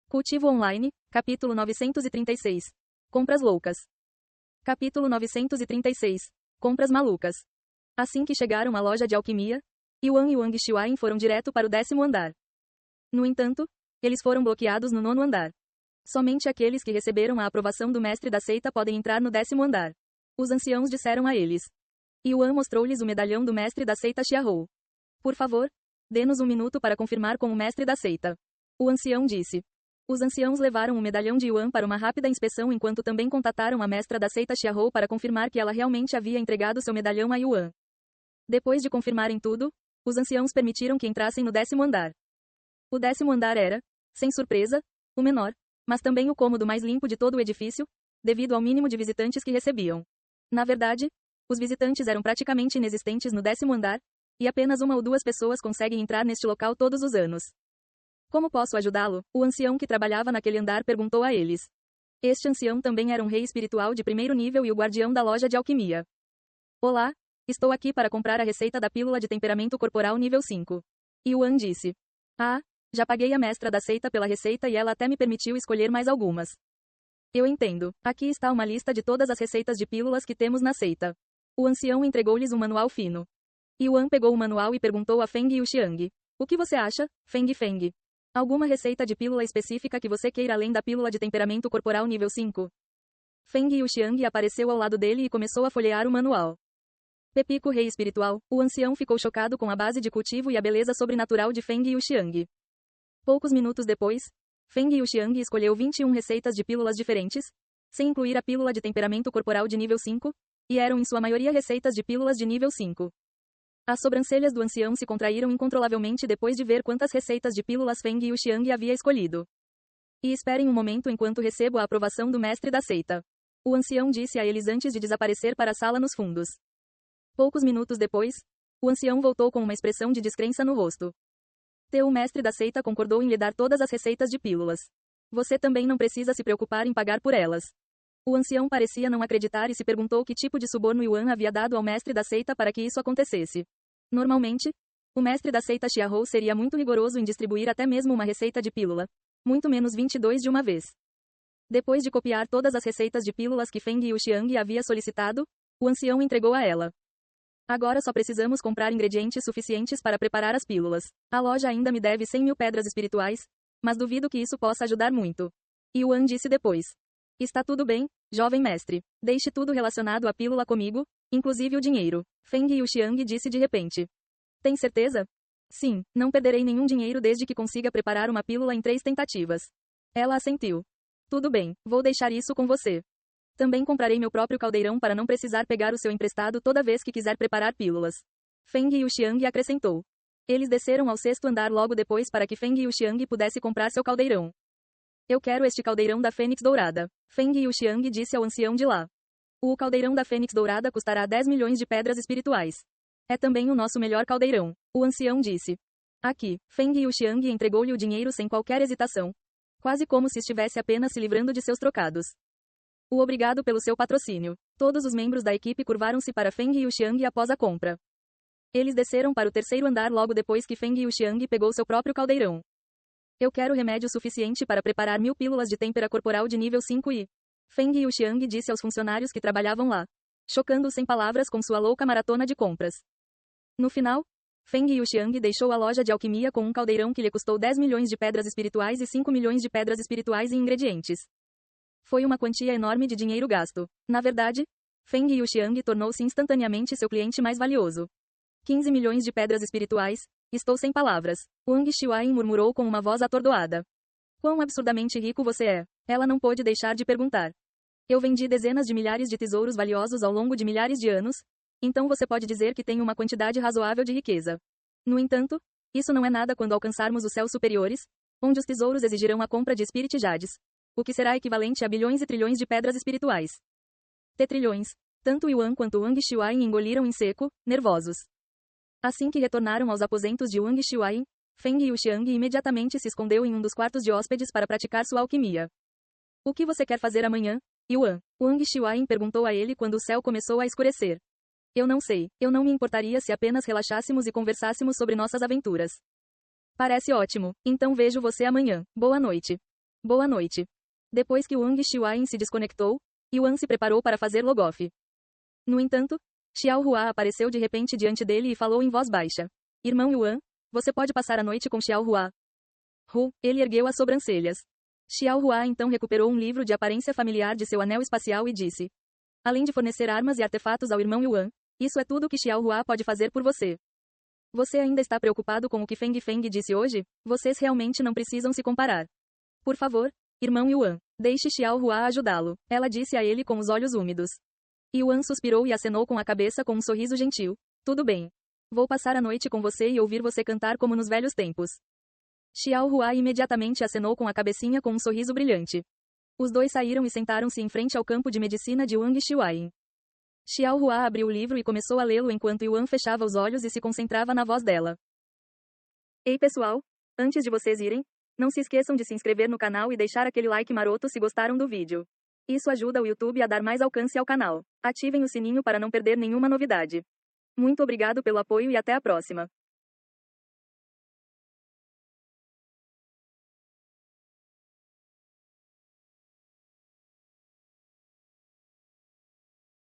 Cultivo Online, capítulo 936. Compras loucas. Capítulo 936. Compras malucas. Assim que chegaram à loja de alquimia, Yuan e Wang Xiuan foram direto para o 10º andar. No entanto, eles foram bloqueados no 9º andar. Somente aqueles que receberam a aprovação do mestre da seita podem entrar no 10º andar. Os anciãos disseram a eles. Yuan mostrou-lhes o medalhão do mestre da seita Xiahou. Por favor, dê-nos um minuto para confirmar com o mestre da seita. O ancião disse. Os anciãos levaram o medalhão de Yuan para uma rápida inspeção enquanto também contataram a mestra da seita Xiahou para confirmar que ela realmente havia entregado seu medalhão a Yuan. Depois de confirmarem tudo, os anciãos permitiram que entrassem no 10º andar. O 10º andar era, sem surpresa, o menor, mas também o cômodo mais limpo de todo o edifício, devido ao mínimo de visitantes que recebiam. Na verdade, os visitantes eram praticamente inexistentes no 10º andar, e apenas uma ou duas pessoas conseguem entrar neste local todos os anos. Como posso ajudá-lo? O ancião que trabalhava naquele andar perguntou a eles. Este ancião também era um rei espiritual de primeiro nível e o guardião da loja de alquimia. Olá, estou aqui para comprar a receita da pílula de temperamento corporal nível 5. Yuan disse. Ah, já paguei a mestra da seita pela receita e ela até me permitiu escolher mais algumas. Eu entendo. Aqui está uma lista de todas as receitas de pílulas que temos na seita. O ancião entregou-lhes um manual fino. Yuan pegou o manual e perguntou a Feng Yuxiang. O que você acha, Feng Feng? Alguma receita de pílula específica que você queira além da pílula de temperamento corporal nível 5? Feng Yuxiang apareceu ao lado dele e começou a folhear o manual. Pepico Rei Espiritual, o ancião ficou chocado com a base de cultivo e a beleza sobrenatural de Feng Yuxiang. Poucos minutos depois, Feng Yuxiang escolheu 21 receitas de pílulas diferentes, sem incluir a pílula de temperamento corporal de nível 5, e eram em sua maioria receitas de pílulas de nível 5. As sobrancelhas do ancião se contraíram incontrolavelmente depois de ver quantas receitas de pílulas Feng Yuxiang havia escolhido. E esperem um momento enquanto recebo a aprovação do mestre da seita. O ancião disse a eles antes de desaparecer para a sala nos fundos. Poucos minutos depois, o ancião voltou com uma expressão de descrença no rosto. O mestre da seita concordou em lhe dar todas as receitas de pílulas. Você também não precisa se preocupar em pagar por elas. O ancião parecia não acreditar e se perguntou que tipo de suborno Yuan havia dado ao mestre da seita para que isso acontecesse. Normalmente, o mestre da seita Xiahou seria muito rigoroso em distribuir até mesmo uma receita de pílula, muito menos 22 de uma vez. Depois de copiar todas as receitas de pílulas que Feng Yuxiang havia solicitado, o ancião entregou a ela. Agora só precisamos comprar ingredientes suficientes para preparar as pílulas. A loja ainda me deve 100.000 pedras espirituais, mas duvido que isso possa ajudar muito. Yuan disse depois. Está tudo bem, jovem mestre. Deixe tudo relacionado à pílula comigo, inclusive o dinheiro. Feng Yuxiang disse de repente. Tem certeza? Sim, não perderei nenhum dinheiro desde que consiga preparar uma pílula em 3 tentativas. Ela assentiu. Tudo bem, vou deixar isso com você. Também comprarei meu próprio caldeirão para não precisar pegar o seu emprestado toda vez que quiser preparar pílulas. Feng Yuxiang acrescentou. Eles desceram ao 6º andar logo depois para que Feng Yuxiang pudesse comprar seu caldeirão. Eu quero este caldeirão da Fênix Dourada. Feng Yuxiang disse ao ancião de lá. O caldeirão da Fênix Dourada custará 10 milhões de pedras espirituais. É também o nosso melhor caldeirão, o ancião disse. Aqui, Feng Yuxiang entregou-lhe o dinheiro sem qualquer hesitação. Quase como se estivesse apenas se livrando de seus trocados. O obrigado pelo seu patrocínio. Todos os membros da equipe curvaram-se para Feng Yuxiang após a compra. Eles desceram para o 3º andar logo depois que Feng Yuxiang pegou seu próprio caldeirão. Eu quero remédio suficiente para preparar 1000 pílulas de têmpera corporal de nível 5 e... Feng Yuxiang disse aos funcionários que trabalhavam lá, chocando-os sem palavras com sua louca maratona de compras. No final, Feng Yuxiang deixou a loja de alquimia com um caldeirão que lhe custou 10 milhões de pedras espirituais e 5 milhões de pedras espirituais em ingredientes. Foi uma quantia enorme de dinheiro gasto. Na verdade, Feng Yuxiang tornou-se instantaneamente seu cliente mais valioso. 15 milhões de pedras espirituais. Estou sem palavras. Wang Xiuan murmurou com uma voz atordoada. Quão absurdamente rico você é? Ela não pôde deixar de perguntar. Eu vendi dezenas de milhares de tesouros valiosos ao longo de milhares de anos, então você pode dizer que tenho uma quantidade razoável de riqueza. No entanto, isso não é nada quando alcançarmos os céus superiores, onde os tesouros exigirão a compra de Spirit Jades, o que será equivalente a bilhões e trilhões de pedras espirituais. Tetrilhões. Tanto Yuan quanto Wang Xiuan engoliram em seco, nervosos. Assim que retornaram aos aposentos de Wang Xiuan, Feng Yuxiang imediatamente se escondeu em um dos quartos de hóspedes para praticar sua alquimia. O que você quer fazer amanhã, Yuan? Wang Xiuan perguntou a ele quando o céu começou a escurecer. Eu não sei, eu não me importaria se apenas relaxássemos e conversássemos sobre nossas aventuras. Parece ótimo, então vejo você amanhã. Boa noite. Boa noite. Depois que Wang Xiuan se desconectou, Yuan se preparou para fazer logoff. No entanto, Xiao Hua apareceu de repente diante dele e falou em voz baixa. Irmão Yuan, você pode passar a noite com Xiao Hua. Ele ergueu as sobrancelhas. Xiao Hua então recuperou um livro de aparência familiar de seu anel espacial e disse. Além de fornecer armas e artefatos ao irmão Yuan, isso é tudo que Xiao Hua pode fazer por você. Você ainda está preocupado com o que Feng Feng disse hoje? Vocês realmente não precisam se comparar. Por favor, irmão Yuan, deixe Xiao Hua ajudá-lo, ela disse a ele com os olhos úmidos. Yuan suspirou e acenou com a cabeça com um sorriso gentil. Tudo bem. Vou passar a noite com você e ouvir você cantar como nos velhos tempos. Xiao Hua imediatamente acenou com a cabecinha com um sorriso brilhante. Os dois saíram e sentaram-se em frente ao campo de medicina de Wang Xiuan. Xiao Hua abriu o livro e começou a lê-lo enquanto Yuan fechava os olhos e se concentrava na voz dela. Ei pessoal, antes de vocês irem, não se esqueçam de se inscrever no canal e deixar aquele like maroto se gostaram do vídeo. Isso ajuda o YouTube a dar mais alcance ao canal. Ativem o sininho para não perder nenhuma novidade. Muito obrigado pelo apoio e até a próxima.